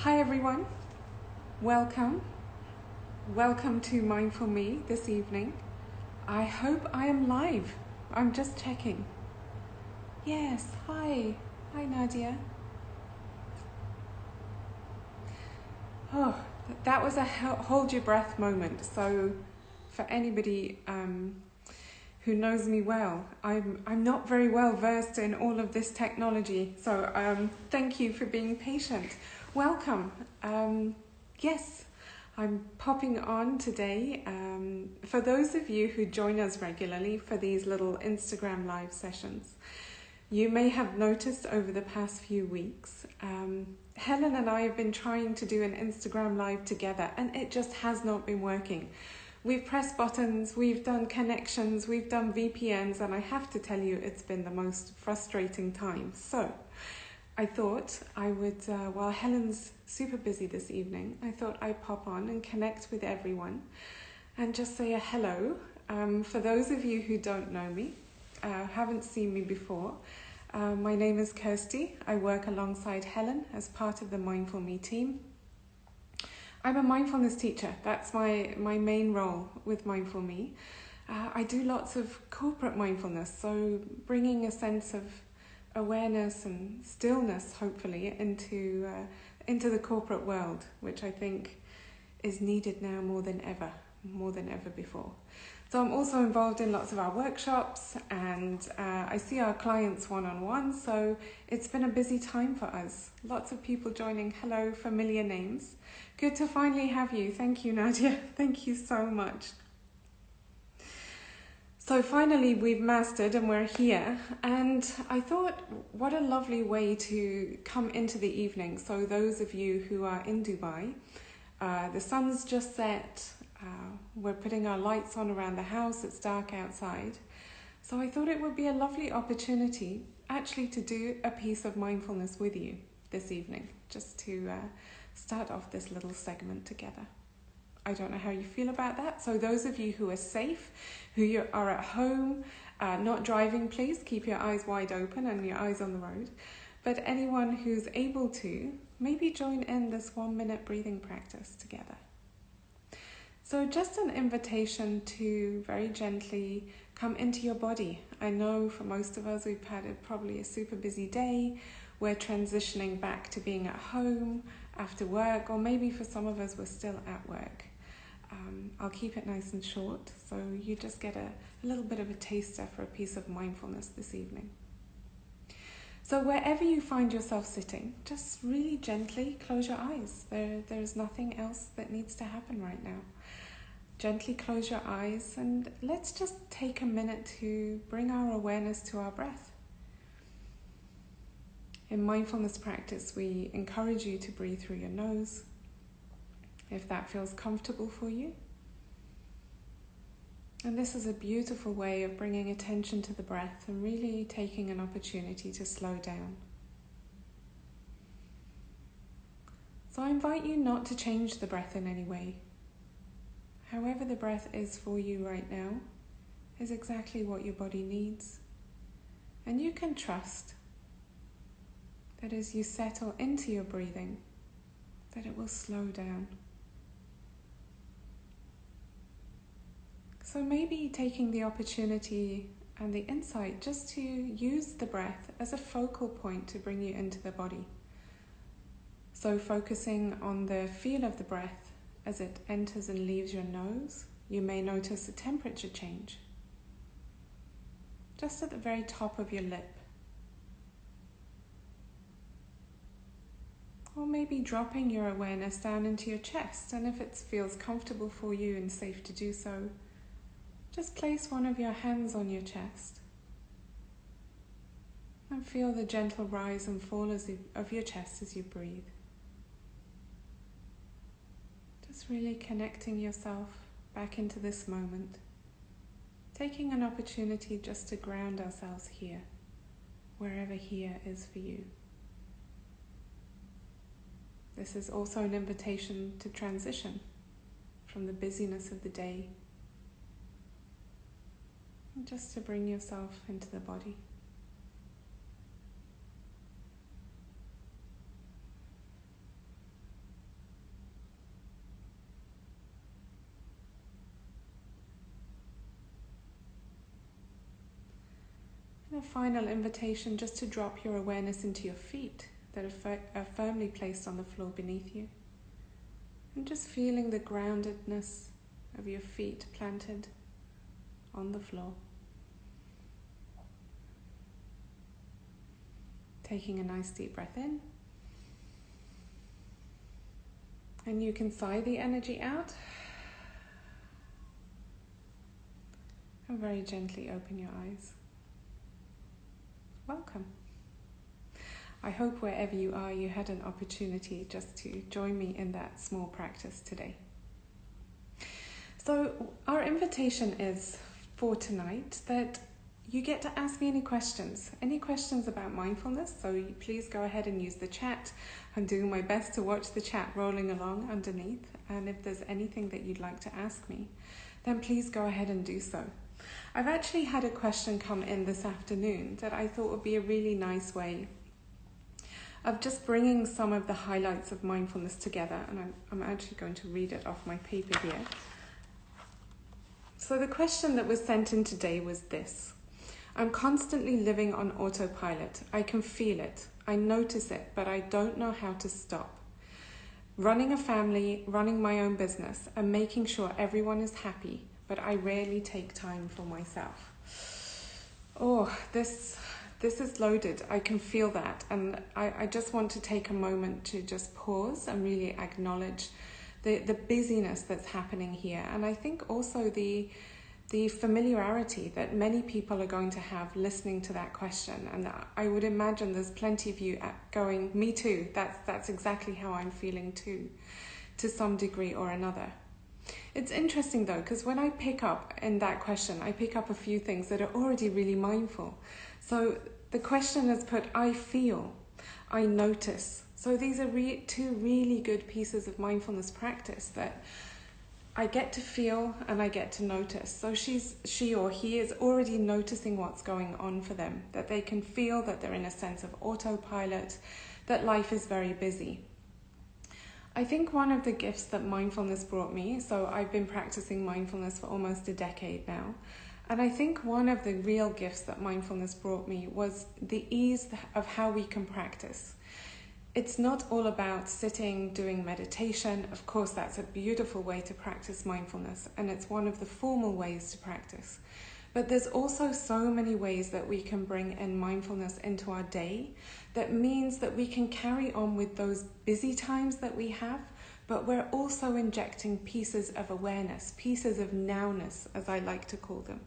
Hi everyone, welcome to Mindful Me this evening. I hope I am live. I'm just checking. Yes, hi Nadia. Oh, that was a hold your breath moment. So for anybody who knows me well, I'm not very well versed in all of this technology, so thank you for being patient. Welcome. Yes, I'm popping on today. For those of you who join us regularly for these little Instagram live sessions, you may have noticed over the past few weeks, Helen and I have been trying to do an Instagram live together, and it just has not been working. We've pressed buttons, we've done connections, we've done VPNs, and I have to tell you, it's been the most frustrating time. So I thought I would, while Helen's super busy this evening, I thought I'd pop on and connect with everyone and just say a hello. For those of you who don't know me, haven't seen me before, my name is Kirsty. I work alongside Helen as part of the Mindful Me team. I'm a mindfulness teacher. That's my main role with Mindful Me. I do lots of corporate mindfulness, so bringing a sense of awareness and stillness, hopefully, into the corporate world, which I think is needed now more than ever before. So I'm also involved in lots of our workshops, and I see our clients one-on-one, so it's been a busy time for us. Lots of people joining. Hello, familiar names. Good to finally have you. Thank you, Nadia. Thank you so much. So finally we've mastered and we're here, and I thought what a lovely way to come into the evening. So those of you who are in Dubai, the sun's just set. We're putting our lights on around the house. It's dark outside. So I thought it would be a lovely opportunity actually to do a piece of mindfulness with you this evening, just to start off this little segment together. I don't know how you feel about that. So those of you who are safe, who are at home, not driving, please keep your eyes wide open and your eyes on the road. But anyone who's able to, maybe join in this 1 minute breathing practice together. So just an invitation to very gently come into your body. I know for most of us, we've had probably a super busy day. We're transitioning back to being at home after work, or maybe for some of us, we're still at work. I'll keep it nice and short, so you just get a little bit of a taster for a piece of mindfulness this evening. So wherever you find yourself sitting, just really gently close your eyes. There's nothing else that needs to happen right now. Gently close your eyes, and let's just take a minute to bring our awareness to our breath. In mindfulness practice, we encourage you to breathe through your nose, if that feels comfortable for you. And this is a beautiful way of bringing attention to the breath and really taking an opportunity to slow down. So I invite you not to change the breath in any way. However the breath is for you right now is exactly what your body needs. And you can trust that as you settle into your breathing, that it will slow down. So maybe taking the opportunity and the insight just to use the breath as a focal point to bring you into the body. So focusing on the feel of the breath as it enters and leaves your nose, you may notice a temperature change just at the very top of your lip. Or maybe dropping your awareness down into your chest, and if it feels comfortable for you and safe to do so, just place one of your hands on your chest and feel the gentle rise and fall of your chest as you breathe. Just really connecting yourself back into this moment, taking an opportunity just to ground ourselves here, wherever here is for you. This is also an invitation to transition from the busyness of the day, and just to bring yourself into the body. A final invitation just to drop your awareness into your feet that are firmly placed on the floor beneath you. And just feeling the groundedness of your feet planted on the floor. Taking a nice deep breath in. And you can sigh the energy out. And very gently open your eyes. Welcome. I hope wherever you are, you had an opportunity just to join me in that small practice today. So our invitation is for tonight that you get to ask me any questions about mindfulness. So please go ahead and use the chat. I'm doing my best to watch the chat rolling along underneath. And if there's anything that you'd like to ask me, then please go ahead and do so. I've actually had a question come in this afternoon that I thought would be a really nice way of just bringing some of the highlights of mindfulness together. And I'm actually going to read it off my paper here. So the question that was sent in today was this. I'm constantly living on autopilot. I can feel it. I notice it, but I don't know how to stop. Running a family, running my own business, and making sure everyone is happy, but I rarely take time for myself. Oh, this is loaded. I can feel that. And I just want to take a moment to just pause and really acknowledge the busyness that's happening here. And I think also the familiarity that many people are going to have listening to that question. And I would imagine there's plenty of you going, me too. That's exactly how I'm feeling too, to some degree or another. It's interesting though, because when I pick up in that question, I pick up a few things that are already really mindful. So the question has put, I feel, I notice. So these are two really good pieces of mindfulness practice that I get to feel and I get to notice. So she or he is already noticing what's going on for them, that they can feel that they're in a sense of autopilot, that life is very busy. I think one of the gifts that mindfulness brought me, so I've been practicing mindfulness for almost a decade now, and I think one of the real gifts that mindfulness brought me was the ease of how we can practice. It's not all about sitting, doing meditation. Of course, that's a beautiful way to practice mindfulness, and it's one of the formal ways to practice. But there's also so many ways that we can bring in mindfulness into our day that means that we can carry on with those busy times that we have, but we're also injecting pieces of awareness, pieces of nowness, as I like to call them.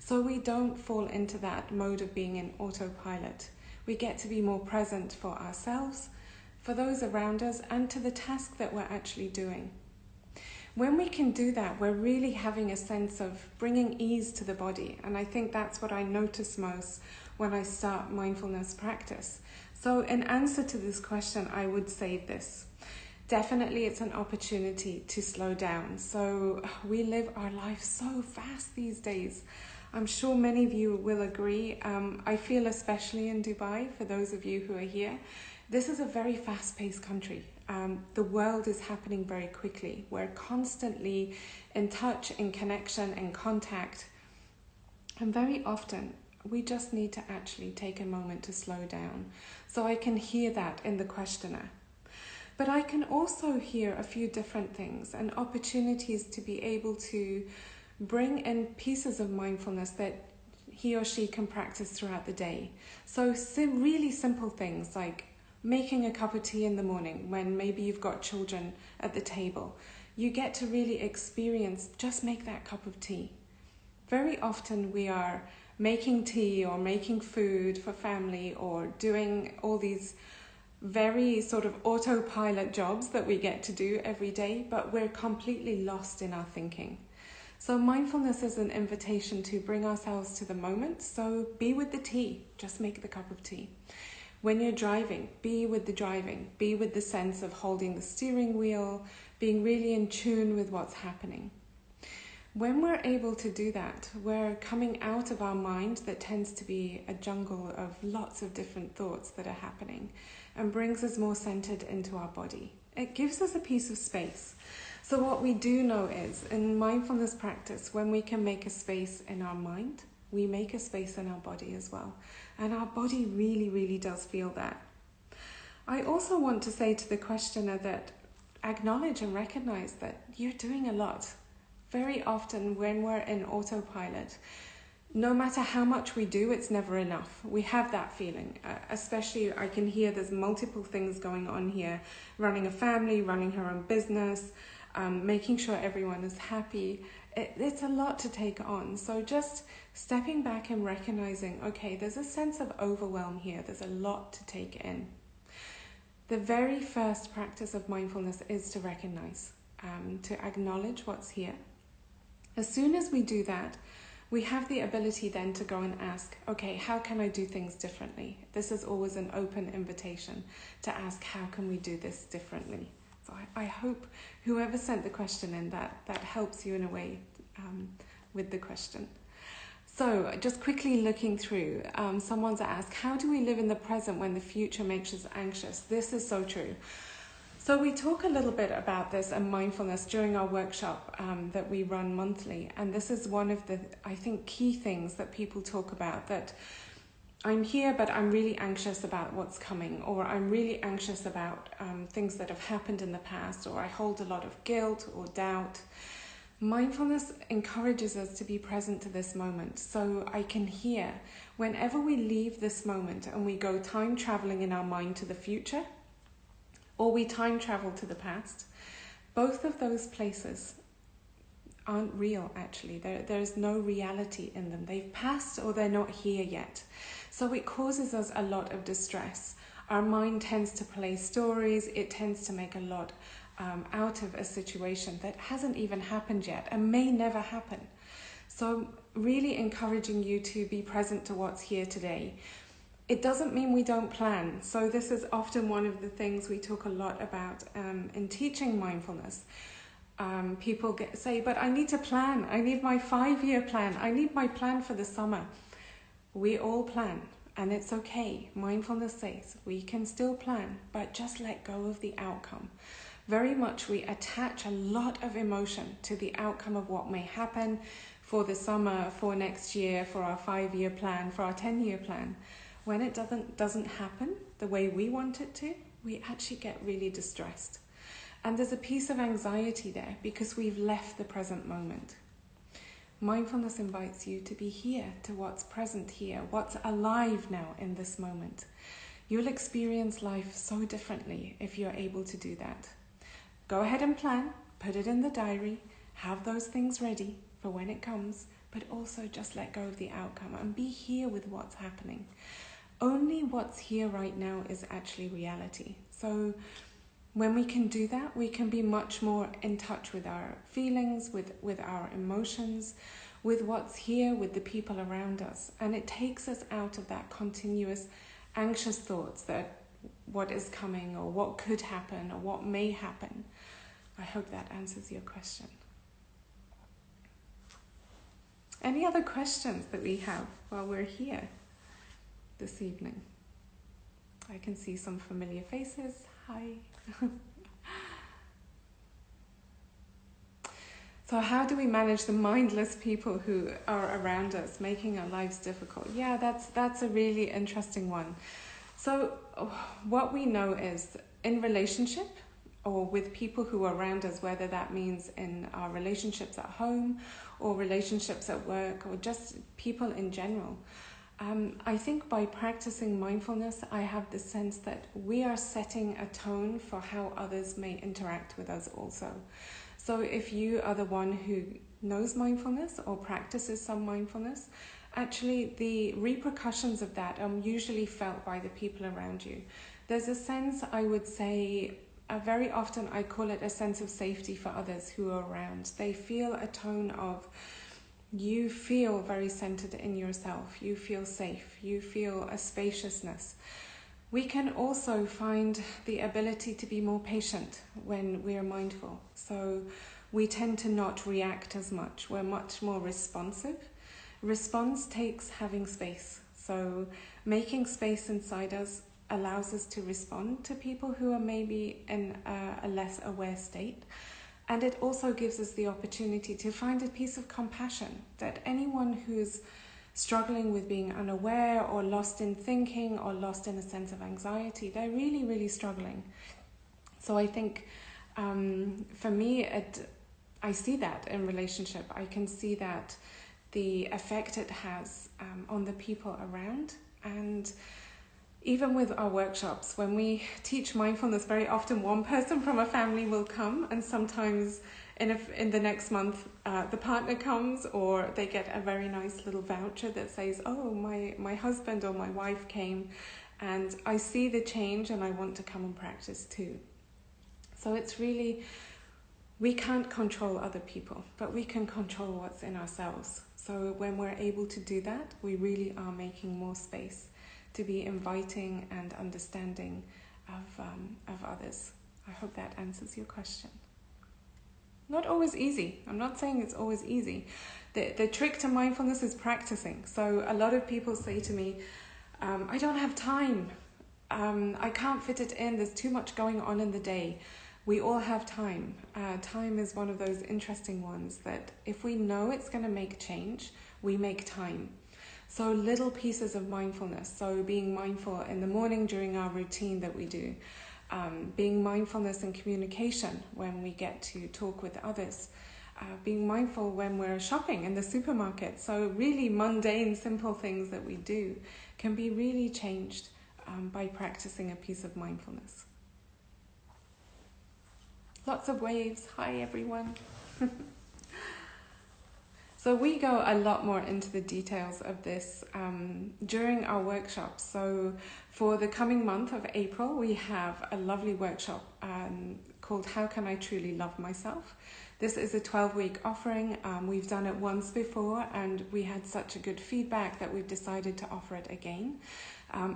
So we don't fall into that mode of being in autopilot. We get to be more present for ourselves, for those around us, and to the task that we're actually doing. When we can do that, we're really having a sense of bringing ease to the body. And I think that's what I notice most when I start mindfulness practice. So in answer to this question, I would say this. Definitely it's an opportunity to slow down. So we live our life so fast these days. I'm sure many of you will agree. I feel especially in Dubai, for those of you who are here, this is a very fast-paced country. The world is happening very quickly. We're constantly in touch, in connection, in contact. And very often, we just need to actually take a moment to slow down. So I can hear that in the questioner. But I can also hear a few different things and opportunities to be able to bring in pieces of mindfulness that he or she can practice throughout the day. So really simple things like making a cup of tea in the morning when maybe you've got children at the table. You get to really experience, just make that cup of tea. Very often we are making tea or making food for family or doing all these very sort of autopilot jobs that we get to do every day, but we're completely lost in our thinking. So mindfulness is an invitation to bring ourselves to the moment. So be with the tea, just make the cup of tea. When you're driving, be with the driving, be with the sense of holding the steering wheel, being really in tune with what's happening. When we're able to do that, we're coming out of our mind that tends to be a jungle of lots of different thoughts that are happening and brings us more centered into our body. It gives us a piece of space. So what we do know is, in mindfulness practice, when we can make a space in our mind, we make a space in our body as well. And our body really, really does feel that. I also want to say to the questioner that acknowledge and recognize that you're doing a lot. Very often when we're in autopilot, no matter how much we do, it's never enough. We have that feeling, especially I can hear there's multiple things going on here. Running a family, running her own business, making sure everyone is happy. It's a lot to take on. So just stepping back and recognizing, okay, there's a sense of overwhelm here. There's a lot to take in. The very first practice of mindfulness is to recognize, to acknowledge what's here. As soon as we do that, we have the ability then to go and ask, okay, how can I do things differently? This is always an open invitation to ask, how can we do this differently? So I hope whoever sent the question in, that helps you in a way with the question. So just quickly looking through, someone's asked, how do we live in the present when the future makes us anxious? This is so true. So we talk a little bit about this and mindfulness during our workshop that we run monthly. And this is one of the, I think, key things that people talk about, that I'm here, but I'm really anxious about what's coming, or I'm really anxious about things that have happened in the past, or I hold a lot of guilt or doubt. Mindfulness encourages us to be present to this moment. So I can hear whenever we leave this moment and we go time traveling in our mind to the future, or we time travel to the past, both of those places aren't real actually. There's no reality in them. They've passed or they're not here yet. So it causes us a lot of distress. Our mind tends to play stories. It tends to make a lot out of a situation that hasn't even happened yet and may never happen. So really encouraging you to be present to what's here today. It doesn't mean we don't plan. So this is often one of the things we talk a lot about in teaching mindfulness. People say, but I need to plan. I need my 5-year plan. I need my plan for the summer. We all plan, and it's okay. Mindfulness says we can still plan, but just let go of the outcome. Very much we attach a lot of emotion to the outcome of what may happen for the summer, for next year, for our 5-year plan, for our 10-year plan. When it doesn't happen the way we want it to, we actually get really distressed. And there's a piece of anxiety there because we've left the present moment. Mindfulness invites you to be here, to what's present here, what's alive now in this moment. You'll experience life so differently if you're able to do that. Go ahead and plan, put it in the diary, have those things ready for when it comes, but also just let go of the outcome and be here with what's happening. Only what's here right now is actually reality. So when we can do that, we can be much more in touch with our feelings, with our emotions, with what's here, with the people around us. And it takes us out of that continuous anxious thoughts that what is coming or what could happen or what may happen. I hope that answers your question. Any other questions that we have while we're here this evening? I can see some familiar faces. Hi. So how do we manage the mindless people who are around us, making our lives difficult? Yeah, that's a really interesting one. So what we know is in relationship or with people who are around us, whether that means in our relationships at home or relationships at work or just people in general, I think by practicing mindfulness, I have the sense that we are setting a tone for how others may interact with us also. So if you are the one who knows mindfulness or practices some mindfulness, actually the repercussions of that are usually felt by the people around you. There's a sense, I would say, very often I call it a sense of safety for others who are around. They feel a tone of, you feel very centered in yourself, you feel safe, you feel a spaciousness. We can also find the ability to be more patient when we are mindful. So we tend to not react as much. We're much more responsive. Response takes having space. So making space inside us allows us to respond to people who are maybe in a less aware state. And it also gives us the opportunity to find a piece of compassion that anyone who's struggling with being unaware or lost in thinking or lost in a sense of anxiety. They're really, really struggling. So I think for me, I see that in relationship. I can see that the effect it has on the people around. And even with our workshops, when we teach mindfulness, very often one person from a family will come, and sometimes in the next month the partner comes, or they get a very nice little voucher that says, oh, my husband or my wife came and I see the change and I want to come and practice too. So it's really, we can't control other people, but we can control what's in ourselves. So when we're able to do that, we really are making more space to be inviting and understanding of others. I hope that answers your question. Not always easy. I'm not saying it's always easy. The trick to mindfulness is practicing. So a lot of people say to me, I don't have time. I can't fit it in. There's too much going on in the day. We all have time. Time is one of those interesting ones that if we know it's going to make change, we make time. So little pieces of mindfulness. So being mindful in the morning during our routine that we do. Being mindfulness in communication when we get to talk with others. Being mindful when we're shopping in the supermarket. So really mundane, simple things that we do can be really changed by practicing a piece of mindfulness. Lots of waves. Hi, everyone. So we go a lot more into the details of this during our workshops. So for the coming month of April, we have a lovely workshop called How Can I Truly Love Myself? This is a 12-week offering. We've done it once before and we had such a good feedback that we've decided to offer it again.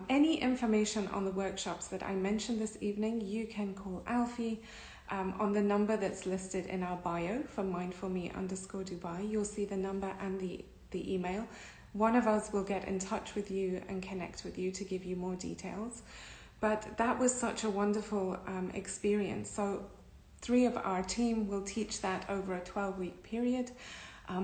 Any information on the workshops that I mentioned this evening, you can call Alfie on the number that's listed in our bio for mindfulme_Dubai. You'll see the number and the email. One of us will get in touch with you and connect with you to give you more details. But that was such a wonderful experience. So 3 of our team will teach that over a 12-week period.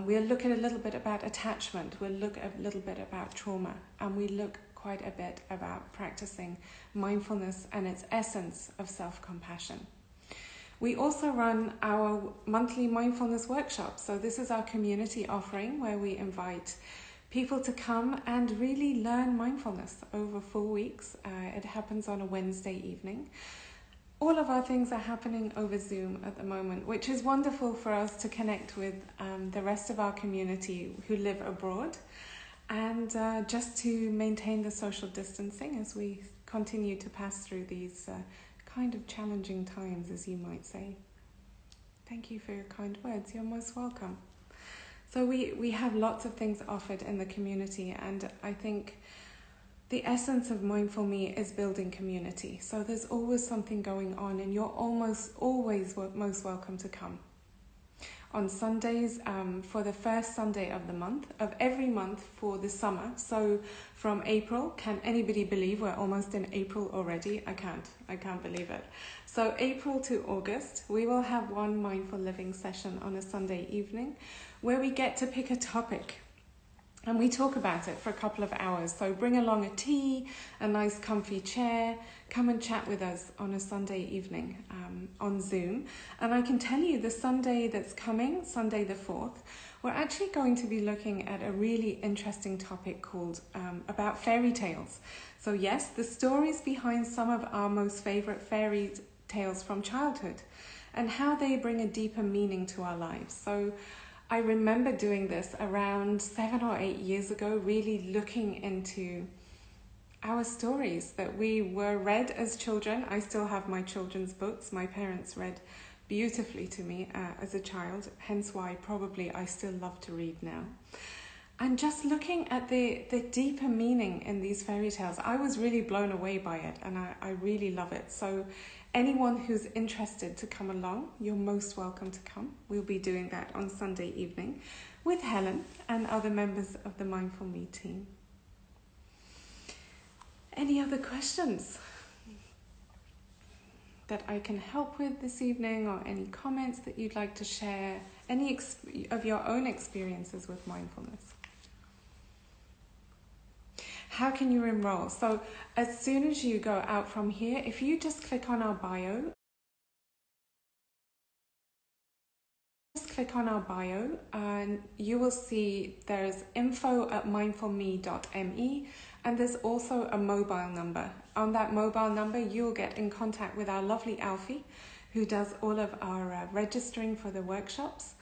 We'll look at a little bit about attachment. We'll look a little bit about trauma. And we look quite a bit about practicing mindfulness and its essence of self-compassion. We also run our monthly mindfulness workshops. So this is our community offering where we invite people to come and really learn mindfulness over 4 weeks. It happens on a Wednesday evening. All of our things are happening over Zoom at the moment, which is wonderful for us to connect with the rest of our community who live abroad and just to maintain the social distancing as we continue to pass through these kind of challenging times, as you might say. Thank you for your kind words. You're most welcome. So we have lots of things offered in the community, and I think the essence of Mindful Me is building community. So there's always something going on, and you're almost always most welcome to come. On Sundays, for the first Sunday of every month for the summer. So from April, can anybody believe we're almost in April already? I can't believe it. So April to August, we will have one mindful living session on a Sunday evening where we get to pick a topic. And we talk about it for a couple of hours. So bring along a tea, a nice comfy chair, come and chat with us on a Sunday evening on Zoom. And I can tell you the Sunday that's coming, Sunday the 4th, we're actually going to be looking at a really interesting topic called about fairy tales. So yes, the stories behind some of our most favorite fairy tales from childhood and how they bring a deeper meaning to our lives. So I remember doing this around 7 or 8 years ago, really looking into our stories that we were read as children. I still have my children's books. My parents read beautifully to me as a child, hence why probably I still love to read now. And just looking at the deeper meaning in these fairy tales, I was really blown away by it, and I really love it. So anyone who's interested to come along, you're most welcome to come. We'll be doing that on Sunday evening with Helen and other members of the Mindful Me team. Any other questions that I can help with this evening, or any comments that you'd like to share? Any of your own experiences with mindfulness? How can you enroll? So as soon as you go out from here, if you just click on our bio, and you will see there's info@mindfulme.me, and there's also a mobile number. On that mobile number, you'll get in contact with our lovely Alfie, who does all of our registering for the workshops,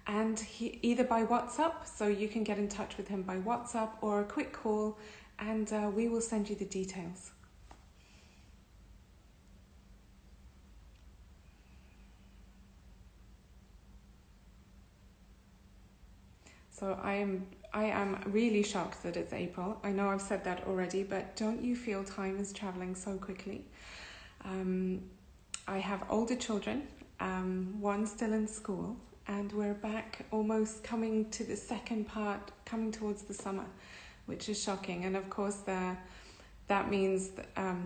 and he either by WhatsApp, so you can get in touch with him by WhatsApp, or a quick call, and we will send you the details. So I am really shocked that it's April. I know I've said that already, but don't you feel time is traveling so quickly? I have older children, one still in school, and we're back almost coming to the second part, coming towards the summer, which is shocking. And of course, that means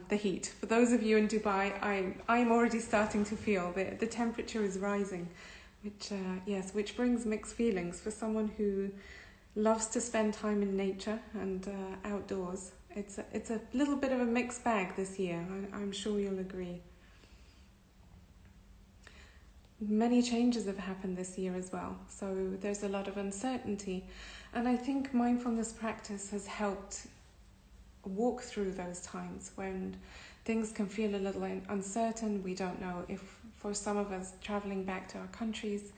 the heat. For those of you in Dubai, I'm already starting to feel the temperature is rising, which brings mixed feelings for someone who loves to spend time in nature and outdoors. It's a little bit of a mixed bag this year. I'm sure you'll agree. Many changes have happened this year as well, so there's a lot of uncertainty, and I think mindfulness practice has helped walk through those times when things can feel a little uncertain. We don't know if, for some of us, traveling back to our countries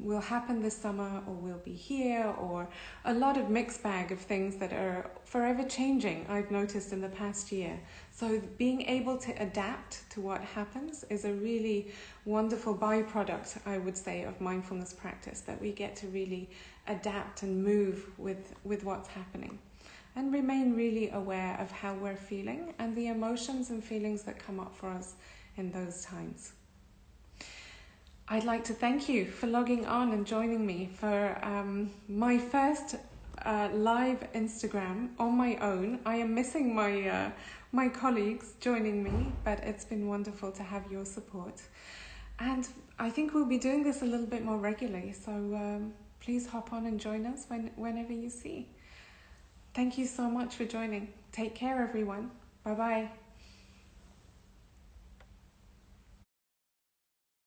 will happen this summer, or we'll be here, or a lot of mixed bag of things that are forever changing, I've noticed in the past year. So being able to adapt to what happens is a really wonderful byproduct, I would say, of mindfulness practice, that we get to really adapt and move with what's happening, and remain really aware of how we're feeling and the emotions and feelings that come up for us in those times. I'd like to thank you for logging on and joining me for my first live Instagram on my own. I am missing my colleagues joining me, but it's been wonderful to have your support. And I think we'll be doing this a little bit more regularly, so please hop on and join us whenever you see. Thank you so much for joining. Take care, everyone. Bye-bye.